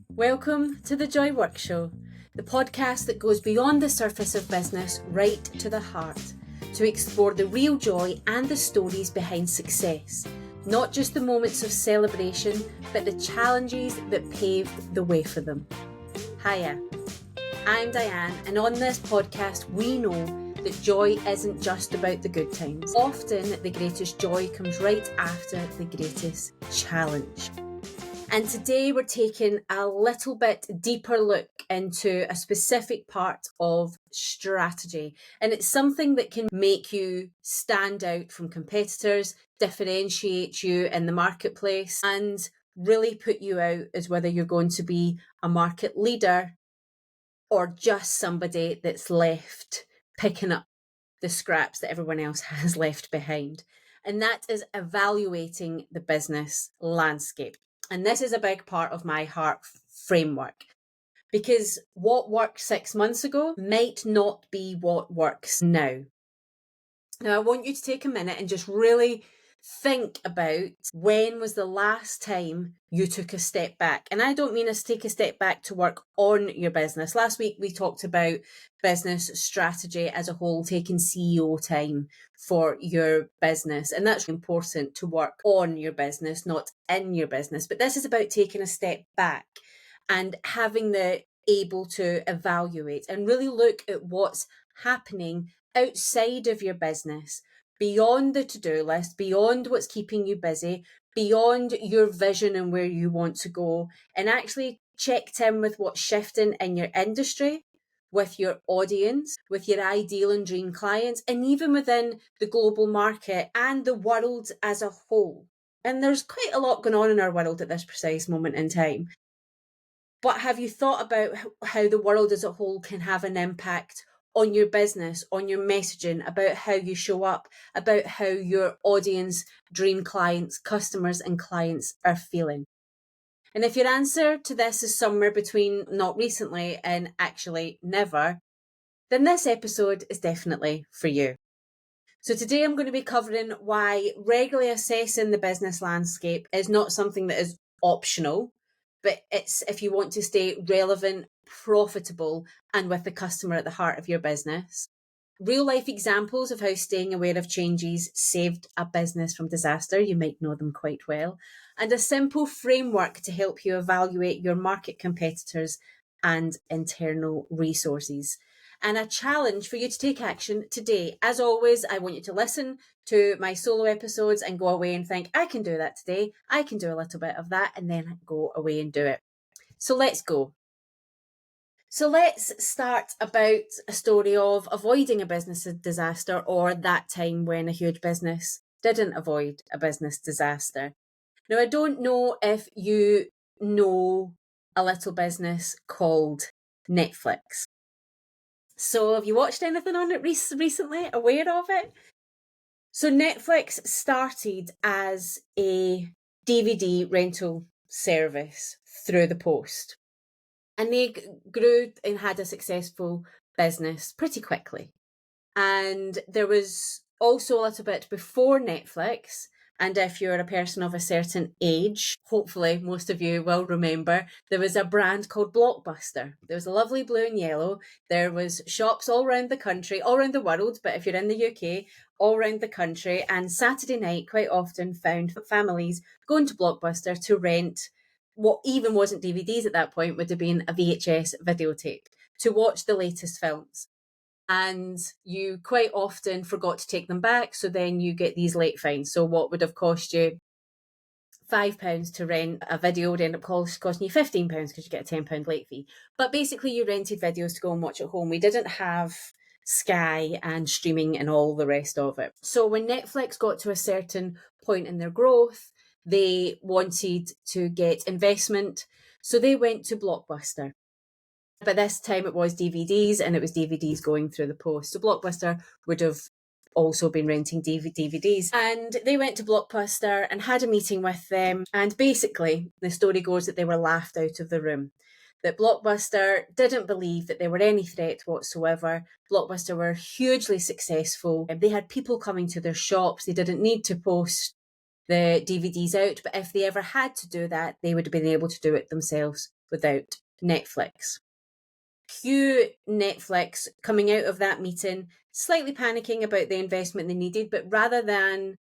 Welcome to the Joy Work Show, the podcast that goes beyond the surface of business right to the heart to explore the real joy and the stories behind success, not just the moments of celebration, but the challenges that paved the way for them. Hiya, I'm Diane, and on this podcast we know that joy isn't just about the good times. Often the greatest joy comes right after the greatest challenge. And today we're taking a little bit deeper look into a specific part of strategy. And it's something that can make you stand out from competitors, differentiate you in the marketplace, and really put you out as whether you're going to be a market leader or just somebody that's left picking up the scraps that everyone else has left behind. And that is evaluating the business landscape. And this is a big part of my heart framework, because what worked 6 months ago might not be what works now. Now, I want you to take a minute and just really think about when was the last time you took a step back. And I don't mean us take a step back to work on your business. Last week, we talked about business strategy as a whole, taking CEO time for your business. And that's important, to work on your business, not in your business. But this is about taking a step back and having the able to evaluate and really look at what's happening outside of your business, beyond the to-do list, beyond what's keeping you busy, beyond your vision and where you want to go, and actually checked in with what's shifting in your industry, with your audience, with your ideal and dream clients, and even within the global market and the world as a whole. And there's quite a lot going on in our world at this precise moment in time. But have you thought about how the world as a whole can have an impact on your business, on your messaging, about how you show up, about how your audience, dream clients, customers and clients are feeling? And if your answer to this is somewhere between not recently and actually never, then this episode is definitely for you. So today I'm going to be covering why regularly assessing the business landscape is not something that is optional, but it's if you want to stay relevant, profitable, and with the customer at the heart of your business. Real life examples of how staying aware of changes saved a business from disaster. You might know them quite well. And a simple framework to help you evaluate your market competitors and internal resources. And a challenge for you to take action today. As always, I want you to listen to my solo episodes and go away and think, I can do that today. I can do a little bit of that, and then go away and do it. So let's go. So let's start about a story of avoiding a business disaster, or that time when a huge business didn't avoid a business disaster. Now, I don't know if you know a little business called Netflix. So have you watched anything on it recently? Aware of it? So Netflix started as a DVD rental service through the post. And they grew and had a successful business pretty quickly. And there was also a little bit before Netflix. And if you're a person of a certain age, hopefully most of you will remember, there was a brand called Blockbuster. There was a lovely blue and yellow. There was shops all around the country, all around the world, but if you're in the UK, all around the country. And Saturday night quite often found families going to Blockbuster to rent what even wasn't DVDs at that point, would have been a VHS videotape, to watch the latest films. And you quite often forgot to take them back, so then you get these late fines. So what would have cost you £5 to rent a video would end up costing you £15 because you get a £10 late fee. But basically you rented videos to go and watch at home. We didn't have Sky and streaming and all the rest of it. So when Netflix got to a certain point in their growth, they wanted to get investment. So they went to Blockbuster. But this time it was DVDs, and it was DVDs going through the post. So Blockbuster would have also been renting DVDs. And they went to Blockbuster and had a meeting with them. And basically, the story goes that they were laughed out of the room. That Blockbuster didn't believe that they were any threat whatsoever. Blockbuster were hugely successful. They had people coming to their shops. They didn't need to post the DVDs out, but if they ever had to do that, they would have been able to do it themselves without Netflix. Cue Netflix coming out of that meeting, slightly panicking about the investment they needed, but rather than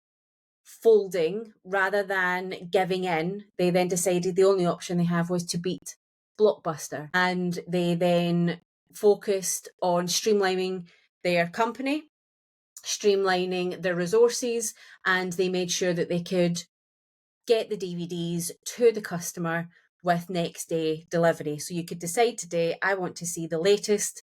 folding, rather than giving in, they then decided the only option they have was to beat Blockbuster. And they then focused on streamlining their company, streamlining their resources, and they made sure that they could get the DVDs to the customer with next day delivery. So you could decide today, I want to see the latest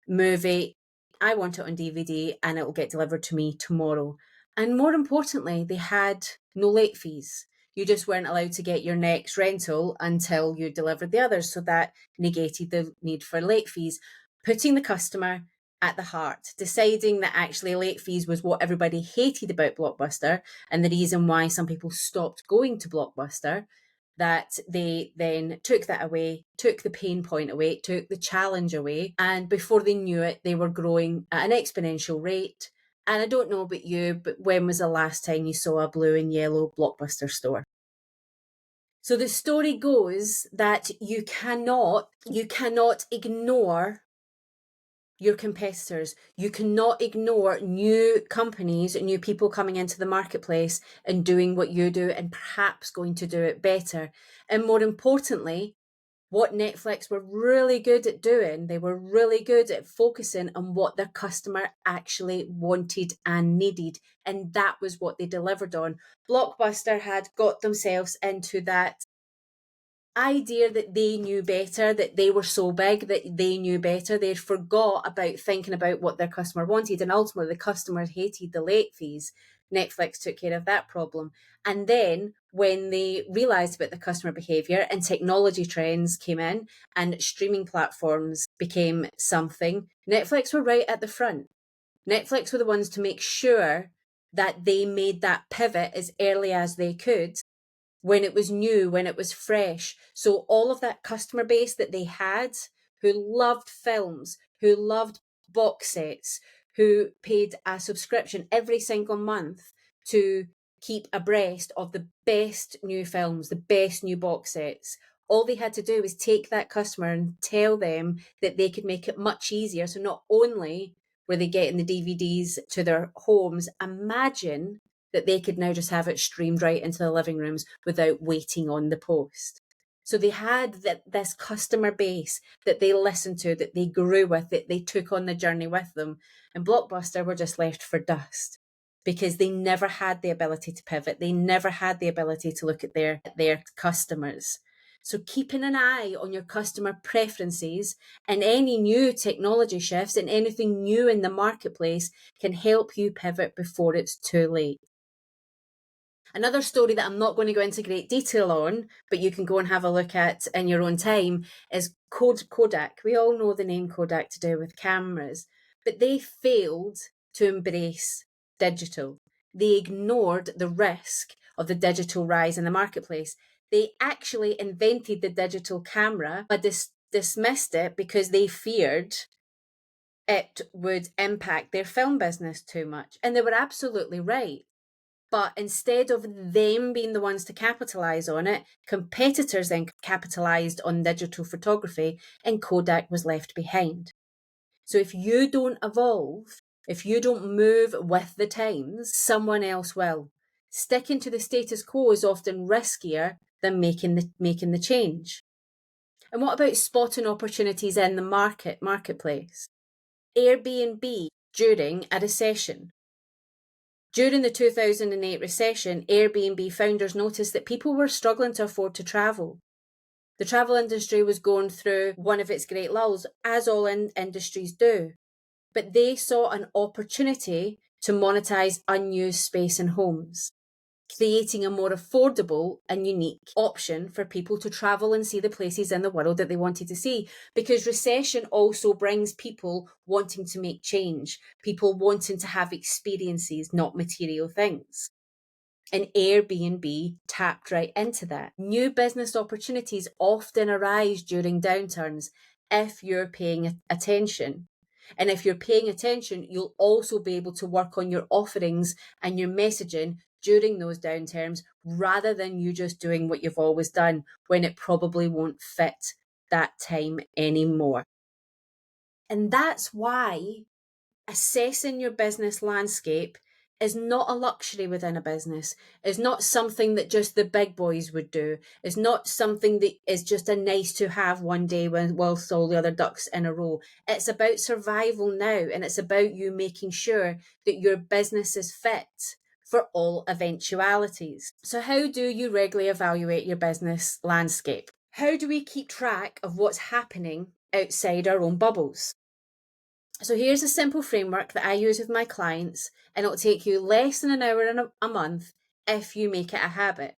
movie, I want it on DVD, and it will get delivered to me tomorrow. And more importantly, they had no late fees. You just weren't allowed to get your next rental until you delivered the others. So that negated the need for late fees, putting the customer at the heart, deciding that actually late fees was what everybody hated about Blockbuster and the reason why some people stopped going to Blockbuster, that they then took that away, took the pain point away, took the challenge away. And before they knew it, they were growing at an exponential rate. And I don't know about you, but when was the last time you saw a blue and yellow Blockbuster store? So the story goes that you cannot ignore your competitors. You cannot ignore new companies, new people coming into the marketplace and doing what you do and perhaps going to do it better. And more importantly, what Netflix were really good at doing, they were really good at focusing on what their customer actually wanted and needed. And that was what they delivered on. Blockbuster had got themselves into that idea that they knew better, that they were so big that they knew better. They forgot about thinking about what their customer wanted, and ultimately the customers hated the late fees. Netflix took care of that problem. And then when they realized about the customer behavior and technology trends came in and streaming platforms became something, Netflix were right at the front. Netflix were the ones to make sure that they made that pivot as early as they could, when it was new, when it was fresh. So all of that customer base that they had, who loved films, who loved box sets, who paid a subscription every single month to keep abreast of the best new films, the best new box sets. All they had to do was take that customer and tell them that they could make it much easier. So not only were they getting the DVDs to their homes, imagine that they could now just have it streamed right into the living rooms without waiting on the post. So they had this customer base that they listened to, that they grew with, that they took on the journey with them. And Blockbuster were just left for dust because they never had the ability to pivot. They never had the ability to look at their customers. So keeping an eye on your customer preferences and any new technology shifts and anything new in the marketplace can help you pivot before it's too late. Another story that I'm not going to go into great detail on, but you can go and have a look at in your own time, is Kodak. We all know the name Kodak to do with cameras, but they failed to embrace digital. They ignored the risk of the digital rise in the marketplace. They actually invented the digital camera, but dismissed it because they feared it would impact their film business too much. And they were absolutely right. But instead of them being the ones to capitalize on it, competitors then capitalized on digital photography and Kodak was left behind. So if you don't evolve, if you don't move with the times, someone else will. Sticking to the status quo is often riskier than making the change. And what about spotting opportunities in the marketplace? Airbnb during a recession. During the 2008 recession, Airbnb founders noticed that people were struggling to afford to travel. The travel industry was going through one of its great lulls, as all industries do. But they saw an opportunity to monetize unused space in homes, creating a more affordable and unique option for people to travel and see the places in the world that they wanted to see. Because recession also brings people wanting to make change, people wanting to have experiences, not material things. And Airbnb tapped right into that. New business opportunities often arise during downturns if you're paying attention. And if you're paying attention, you'll also be able to work on your offerings and your messaging during those downturns, rather than you just doing what you've always done when it probably won't fit that time anymore. And that's why assessing your business landscape is not a luxury within a business. It's not something that just the big boys would do. It's not something that is just a nice to have one day whilst all the other ducks in a row. It's about survival now, and it's about you making sure that your business is fit for all eventualities. So how do you regularly evaluate your business landscape? How do we keep track of what's happening outside our own bubbles? So here's a simple framework that I use with my clients, and it'll take you less than an hour in a month if you make it a habit.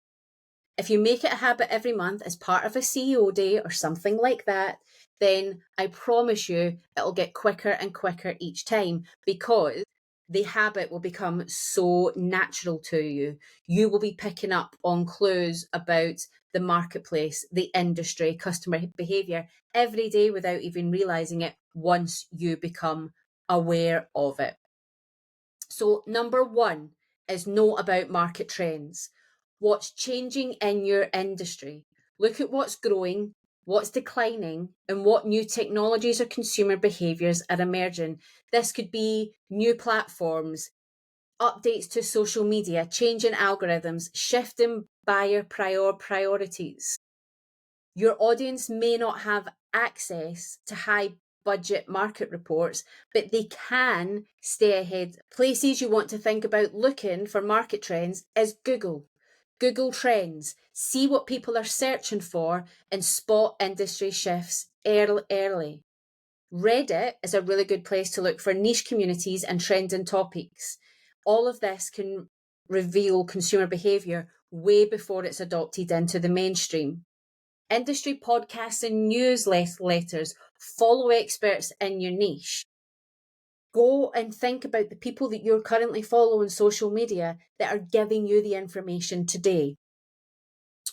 If you make it a habit every month as part of a CEO day or something like that, then I promise you it'll get quicker and quicker each time, because the habit will become so natural to you. You will be picking up on clues about the marketplace, the industry, customer behavior every day without even realizing it once you become aware of it. So number one is know about market trends. What's changing in your industry? Look at what's growing, what's declining, and what new technologies or consumer behaviors are emerging. This could be new platforms, updates to social media, changing algorithms, shifting buyer priorities. Your audience may not have access to high budget market reports, but they can stay ahead. Places you want to think about looking for market trends is Google. Google Trends. See what people are searching for and spot industry shifts early. Reddit is a really good place to look for niche communities and trending topics. All of this can reveal consumer behavior way before it's adopted into the mainstream. Industry podcasts and newsletters. Follow experts in your niche. Go and think about the people that you're currently following on social media that are giving you the information today.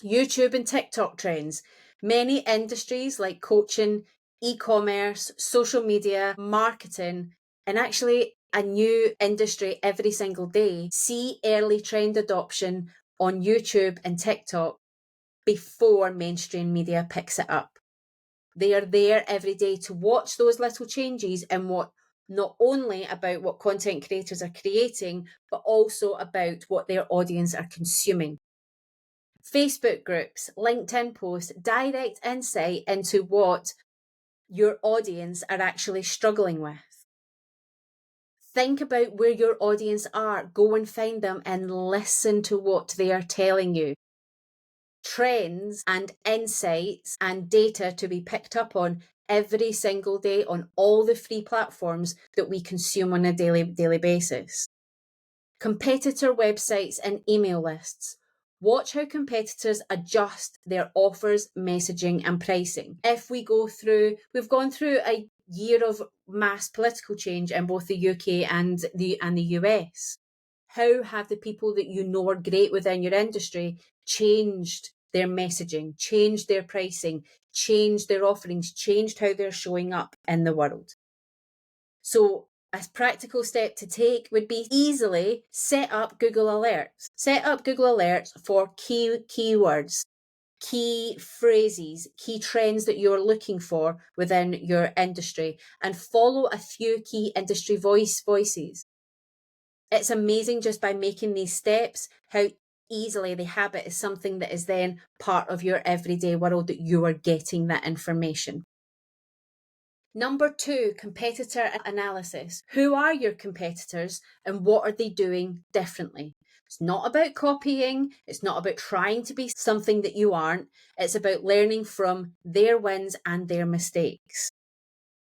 YouTube and TikTok trends. Many industries like coaching, e-commerce, social media, marketing, and actually a new industry every single day see early trend adoption on YouTube and TikTok before mainstream media picks it up. They are there every day to watch those little changes and what not only about what content creators are creating, but also about what their audience are consuming. Facebook groups, LinkedIn posts, direct insight into what your audience are actually struggling with. Think about where your audience are, go and find them and listen to what they are telling you. Trends and insights and data to be picked up on every single day on all the free platforms that we consume on a daily basis. Competitor websites and email lists. Watch how competitors adjust their offers, messaging, and pricing. We've gone through a year of mass political change in both the UK and the US. How have the people that you know are great within your industry changed their messaging, changed their pricing, changed their offerings, changed how they're showing up in the world? So a practical step to take would be easily set up Google Alerts. Set up Google Alerts for keywords, key phrases, key trends that you're looking for within your industry, and follow a few key industry voices. It's amazing just by making these steps how easily the habit is something that is then part of your everyday world, that you are getting that information. Number 2, competitor analysis. Who are your competitors and what are they doing differently? It's not about copying. It's not about trying to be something that you aren't. It's about learning from their wins and their mistakes.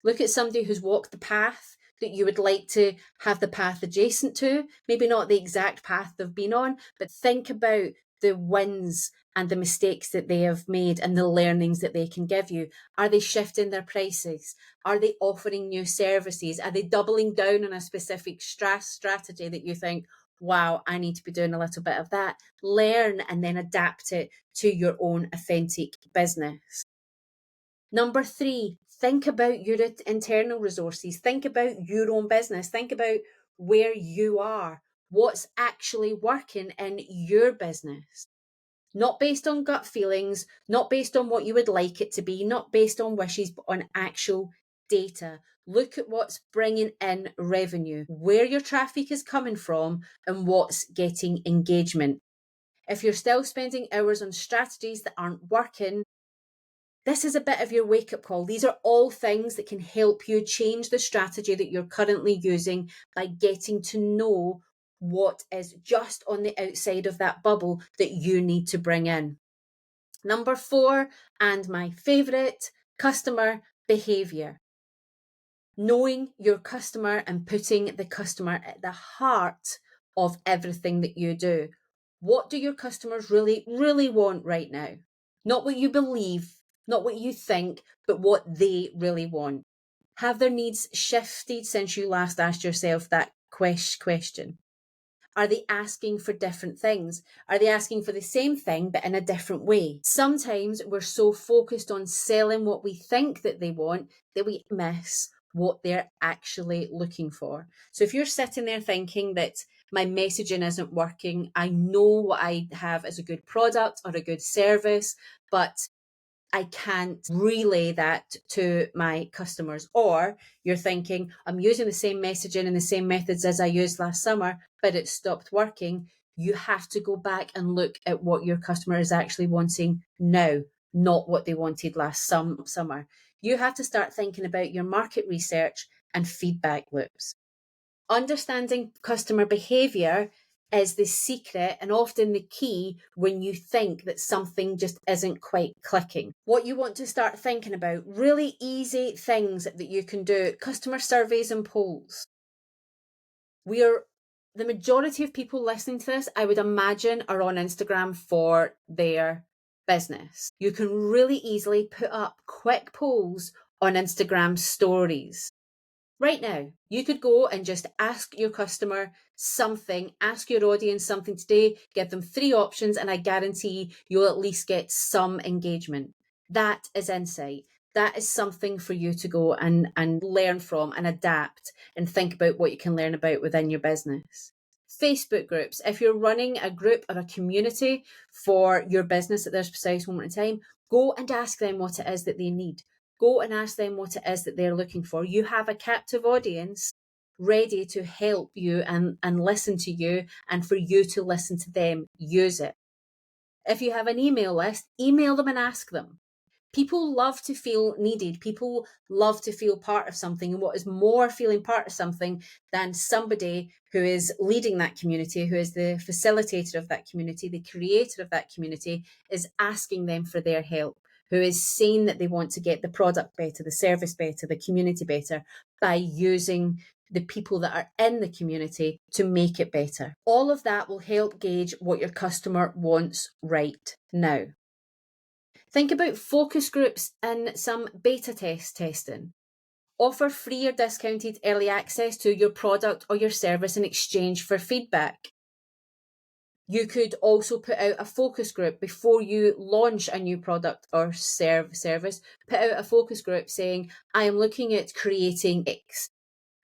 Look at somebody who's walked the path that you would like to have the path adjacent to, maybe not the exact path they've been on, but think about the wins and the mistakes that they have made and the learnings that they can give you. Are they shifting their prices? Are they offering new services? Are they doubling down on a specific strategy that you think, wow, I need to be doing a little bit of that? Learn and then adapt it to your own authentic business. Number 3, think about your internal resources. Think about your own business. Think about where you are. what's actually working in your business. Not based on gut feelings, not based on what you would like it to be, not based on wishes, but on actual data. Look at what's bringing in revenue, where your traffic is coming from, and what's getting engagement. If you're still spending hours on strategies that aren't working, this is a bit of your wake-up call. These are all things that can help you change the strategy that you're currently using by getting to know what is just on the outside of that bubble that you need to bring in. Number 4, and my favorite, customer behavior. Knowing your customer and putting the customer at the heart of everything that you do. What do your customers really, really want right now? Not what you believe, not what you think, but what they really want. Have their needs shifted since you last asked yourself that question? Are they asking for different things? Are they asking for the same thing but in a different way? Sometimes we're so focused on selling what we think that they want that we miss what they're actually looking for. So if you're sitting there thinking that my messaging isn't working, I know what I have as a good product or a good service, but I can't relay that to my customers. Or you're thinking, I'm using the same messaging and the same methods as I used last summer, but it stopped working. You have to go back and look at what your customer is actually wanting now, not what they wanted last summer. You have to start thinking about your market research and feedback loops. Understanding customer behavior is the secret and often the key when you think that something just isn't quite clicking. What you want to start thinking about, really easy things that you can do, customer surveys and polls. The majority of people listening to this, I would imagine, are on Instagram for their business. You can really easily put up quick polls on Instagram stories. Right now, you could go and just ask your customer something, ask your audience something today, give them 3 options, and I guarantee you'll at least get some engagement. That is insight. That is something for you to go and learn from and adapt and think about what you can learn about within your business. Facebook groups. If you're running a group or a community for your business at this precise moment in time, go and ask them what it is that they need. Go and ask them what it is that they're looking for. You have a captive audience ready to help you and listen to you, and for you to listen to them. Use it. If you have an email list, email them and ask them. People love to feel needed. People love to feel part of something. And what is more feeling part of something than somebody who is leading that community, who is the facilitator of that community, the creator of that community, is asking them for their help, who is saying that they want to get the product better, the service better, the community better by using the people that are in the community to make it better. All of that will help gauge what your customer wants right now. Think about focus groups and some beta testing. Offer free or discounted early access to your product or your service in exchange for feedback. You could also put out a focus group before you launch a new product or service. Put out a focus group saying, I am looking at creating X.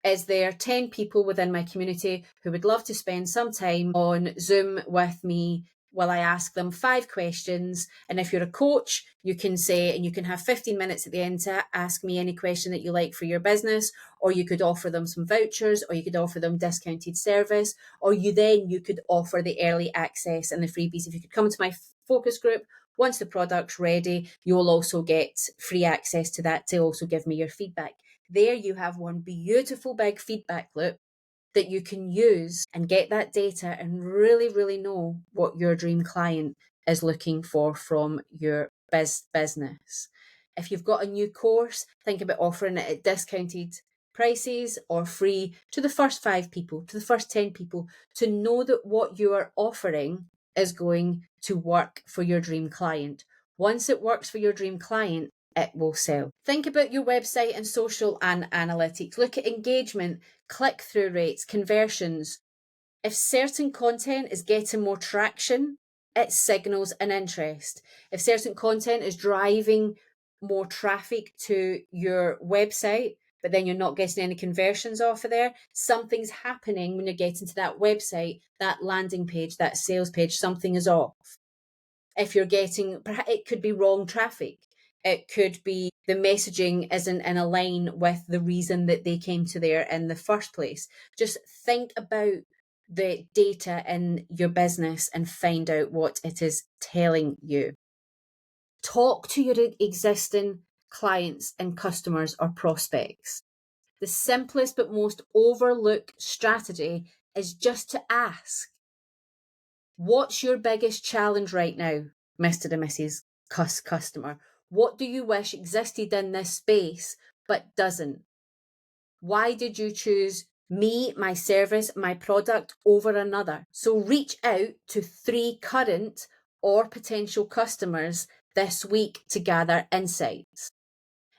Is there 10 people within my community who would love to spend some time on Zoom with me? Will I ask them 5 questions? And if you're a coach, you can say, and you can have 15 minutes at the end to ask me any question that you like for your business, or you could offer them some vouchers, or you could offer them discounted service, or you could offer the early access and the freebies. If you could come to my focus group, once the product's ready, you will also get free access to that to also give me your feedback. There you have one beautiful big feedback loop that you can use and get that data and really, really know what your dream client is looking for from your business. If you've got a new course, think about offering it at discounted prices or free to the first 5 people, to the first 10 people, to know that what you are offering is going to work for your dream client. Once it works for your dream client, it will sell. Think about your website and social and analytics. Look at engagement, click-through rates, conversions. If certain content is getting more traction, it signals an interest. If certain content is driving more traffic to your website, but then you're not getting any conversions off of there. Something's happening when you're getting to that website, that landing page, that sales page, something is off. If you're getting, it could be wrong traffic. It could be the messaging isn't in a line with the reason that they came to there in the first place. Just think about the data in your business and find out what it is telling you. Talk to your existing clients and customers or prospects. The simplest but most overlooked strategy is just to ask, what's your biggest challenge right now, Mr. and Mrs. Customer? What do you wish existed in this space but doesn't? Why did you choose me, my service, my product over another? So reach out to 3 current or potential customers this week to gather insights.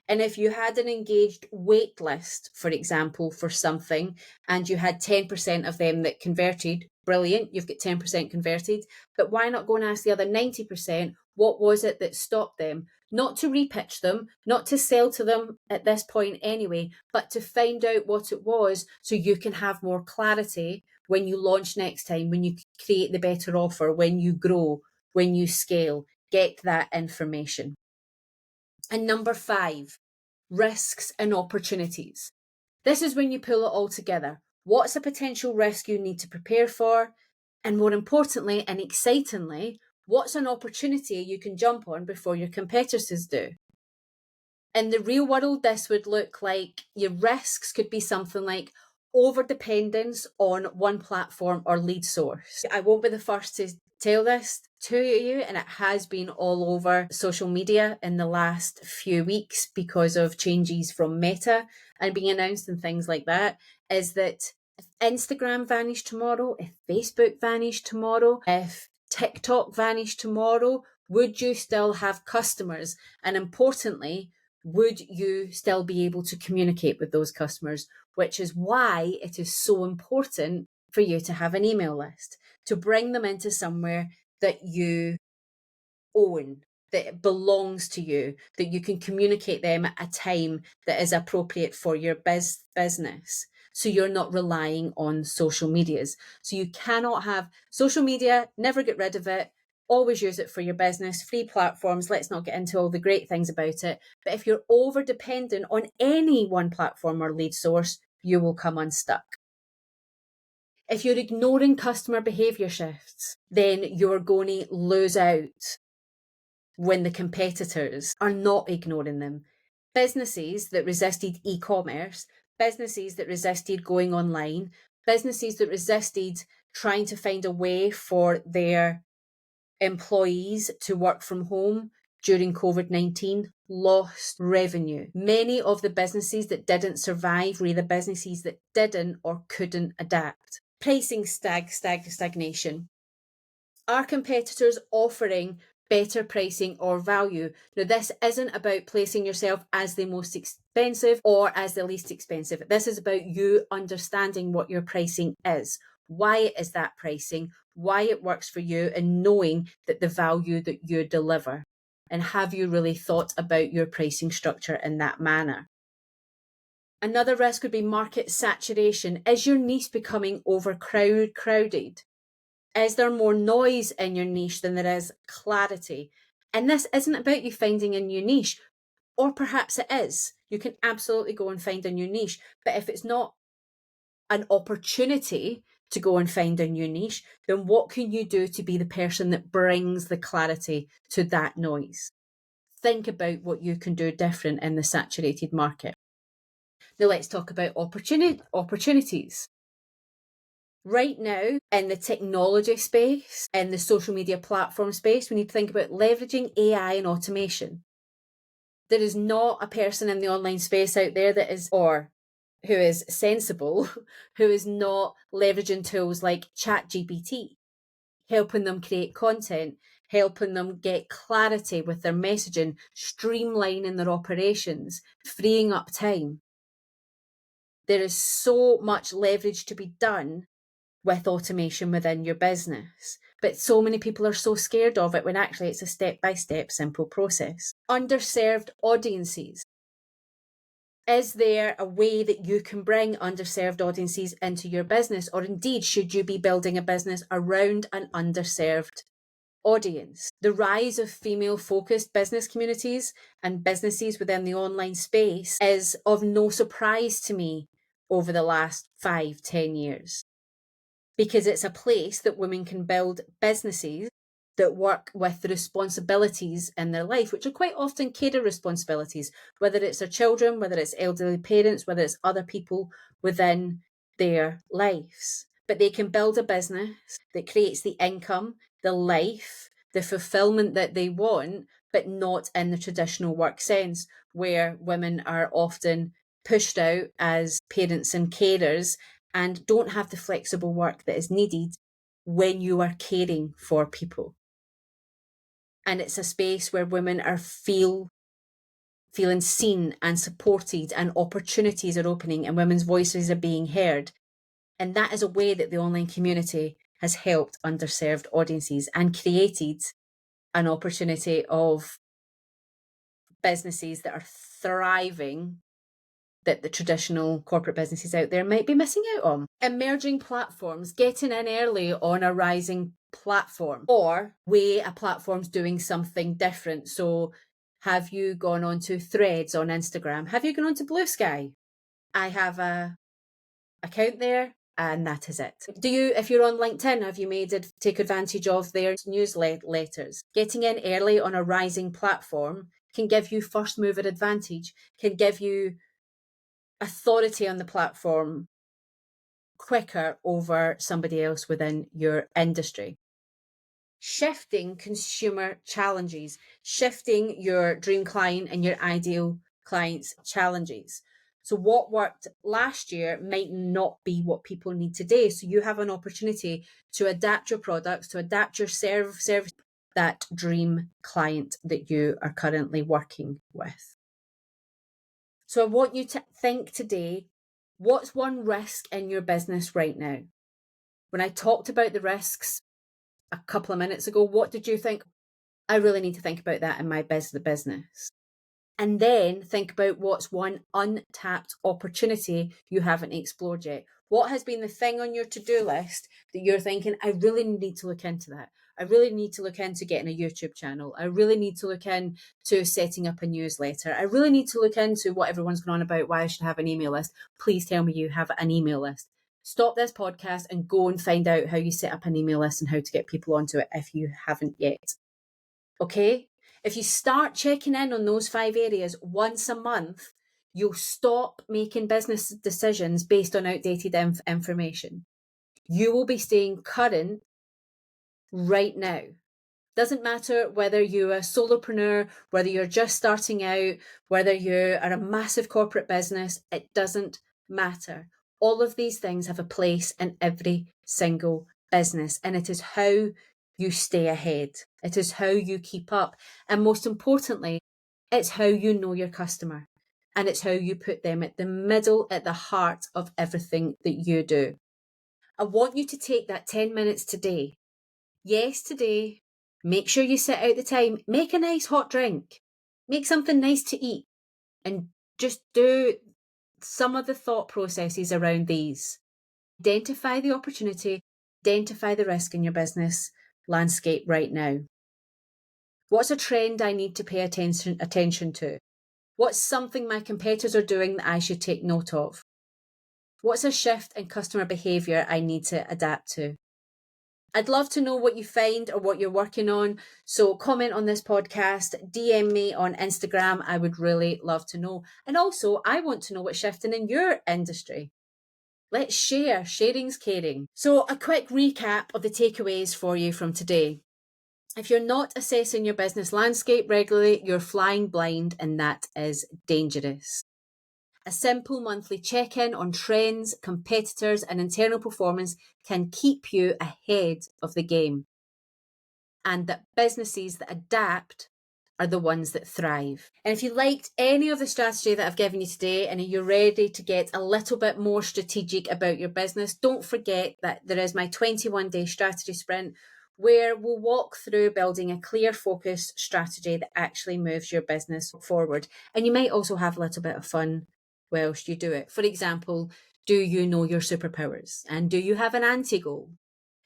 And if you had an engaged wait list, for example, for something, and you had 10% of them that converted, brilliant, you've got 10% converted. But why not go and ask the other 90%, what was it that stopped them? Not to repitch them, not to sell to them at this point anyway, but to find out what it was so you can have more clarity when you launch next time, when you create the better offer, when you grow, when you scale. Get that information. And number 5, risks and opportunities. This is when you pull it all together. What's a potential risk you need to prepare for? And more importantly and excitingly, what's an opportunity you can jump on before your competitors do? In the real world, this would look like your risks could be something like over-dependence on one platform or lead source. I won't be the first to tell this to you, and it has been all over social media in the last few weeks because of changes from Meta and being announced and things like that, is that if Instagram vanished tomorrow, if Facebook vanished tomorrow, if TikTok vanished tomorrow, would you still have customers? And importantly, would you still be able to communicate with those customers? Which is why it is so important for you to have an email list, to bring them into somewhere that you own, that belongs to you, that you can communicate them at a time that is appropriate for your business. So you're not relying on social medias. So you cannot have social media, never get rid of it. Always use it for your business, free platforms. Let's not get into all the great things about it. But if you're over dependent on any one platform or lead source, you will come unstuck. If you're ignoring customer behaviour shifts, then you're going to lose out when the competitors are not ignoring them. Businesses that resisted e-commerce, businesses that resisted going online, businesses that resisted trying to find a way for their employees to work from home during COVID-19 lost revenue. Many of the businesses that didn't survive were the businesses that didn't or couldn't adapt. Pricing stagnation. Are competitors offering better pricing or value? Now, this isn't about placing yourself as the most expensive or as the least expensive. This is about you understanding what your pricing is, why it is that pricing, why it works for you, and knowing that the value that you deliver. And have you really thought about your pricing structure in that manner? Another risk would be market saturation. Is your niche becoming overcrowded? Is there more noise in your niche than there is clarity? And this isn't about you finding a new niche, or perhaps it is. You can absolutely go and find a new niche. But if it's not an opportunity to go and find a new niche, then what can you do to be the person that brings the clarity to that noise? Think about what you can do different in the saturated market. Now let's talk about opportunities. Right now, in the technology space, in the social media platform space, we need to think about leveraging AI and automation. There is not a person in the online space out there that is, or who is sensible, who is not leveraging tools like ChatGPT, helping them create content, helping them get clarity with their messaging, streamlining their operations, freeing up time. There is so much leverage to be done with automation within your business. But so many people are so scared of it when actually it's a step-by-step simple process. Underserved audiences. Is there a way that you can bring underserved audiences into your business? Or indeed, should you be building a business around an underserved audience? The rise of female-focused business communities and businesses within the online space is of no surprise to me over the last 5-10 years, because it's a place that women can build businesses that work with the responsibilities in their life, which are quite often carer responsibilities, whether it's their children, whether it's elderly parents, whether it's other people within their lives. But they can build a business that creates the income, the life, the fulfillment that they want, but not in the traditional work sense, where women are often pushed out as parents and carers and don't have the flexible work that is needed when you are caring for people. And it's a space where women are feeling seen and supported, and opportunities are opening and women's voices are being heard. And that is a way that the online community has helped underserved audiences and created an opportunity of businesses that are thriving that the traditional corporate businesses out there might be missing out on. Emerging platforms, getting in early on a rising platform, or way a platform's doing something different. So have you gone on to Threads on Instagram? Have you gone on to Blue Sky? I have a account there, and that is it. If you're on LinkedIn, have you take advantage of their newsletters? Getting in early on a rising platform can give you first mover advantage, can give you authority on the platform quicker over somebody else within your industry. Shifting consumer challenges, shifting your dream client and your ideal client's challenges. So what worked last year might not be what people need today. So you have an opportunity to adapt your products, to adapt your service, that dream client that you are currently working with. So I want you to think today, what's one risk in your business right now? When I talked about the risks a couple of minutes ago, what did you think? I really need to think about that in my business. And then think about what's one untapped opportunity you haven't explored yet. What has been the thing on your to-do list that you're thinking, I really need to look into that. I really need to look into getting a YouTube channel. I really need to look into setting up a newsletter. I really need to look into what everyone's going on about, why I should have an email list. Please tell me you have an email list. Stop this podcast and go and find out how you set up an email list and how to get people onto it if you haven't yet. Okay? If you start checking in on those 5 areas once a month, you'll stop making business decisions based on outdated information. You will be staying current right now. Doesn't matter whether you're a solopreneur, whether you're just starting out, whether you are a massive corporate business, it doesn't matter. All of these things have a place in every single business, and it is how you stay ahead. It is how you keep up. And most importantly, it's how you know your customer, and it's how you put them at the middle, at the heart of everything that you do. I want you to take that 10 minutes today. Yes, today. Make sure you set out the time. Make a nice hot drink. Make something nice to eat. And just do some of the thought processes around these. Identify the opportunity. Identify the risk in your business landscape right now. What's a trend I need to pay attention to? What's something my competitors are doing that I should take note of? What's a shift in customer behaviour I need to adapt to? I'd love to know what you find or what you're working on. So comment on this podcast, DM me on Instagram. I would really love to know. And also, I want to know what's shifting in your industry. Let's share. Sharing's caring. So a quick recap of the takeaways for you from today. If you're not assessing your business landscape regularly, you're flying blind, and that is dangerous. A simple monthly check-in on trends, competitors, and internal performance can keep you ahead of the game. And that businesses that adapt are the ones that thrive. And if you liked any of the strategy that I've given you today and you're ready to get a little bit more strategic about your business, don't forget that there is my 21-day strategy sprint where we'll walk through building a clear, focused strategy that actually moves your business forward. And you might also have a little bit of fun whilst you do it. For example, do you know your superpowers? And do you have an anti-goal?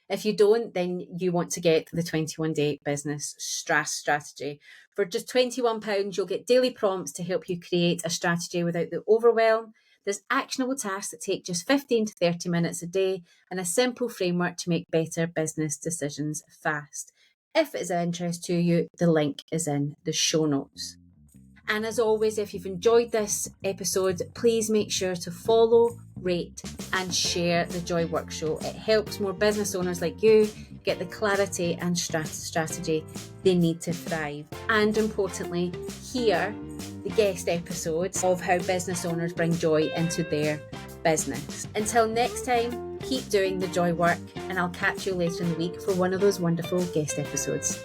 If you don't, then you want to get the 21-day business strategy. For just £21, you'll get daily prompts to help you create a strategy without the overwhelm. There's actionable tasks that take just 15 to 30 minutes a day and a simple framework to make better business decisions fast. If it is of interest to you, the link is in the show notes. And as always, if you've enjoyed this episode, please make sure to follow, rate, and share the Joy Work Show. It helps more business owners like you get the clarity and strategy they need to thrive. And importantly, hear the guest episodes of how business owners bring joy into their business. Until next time, keep doing the joy work, and I'll catch you later in the week for one of those wonderful guest episodes.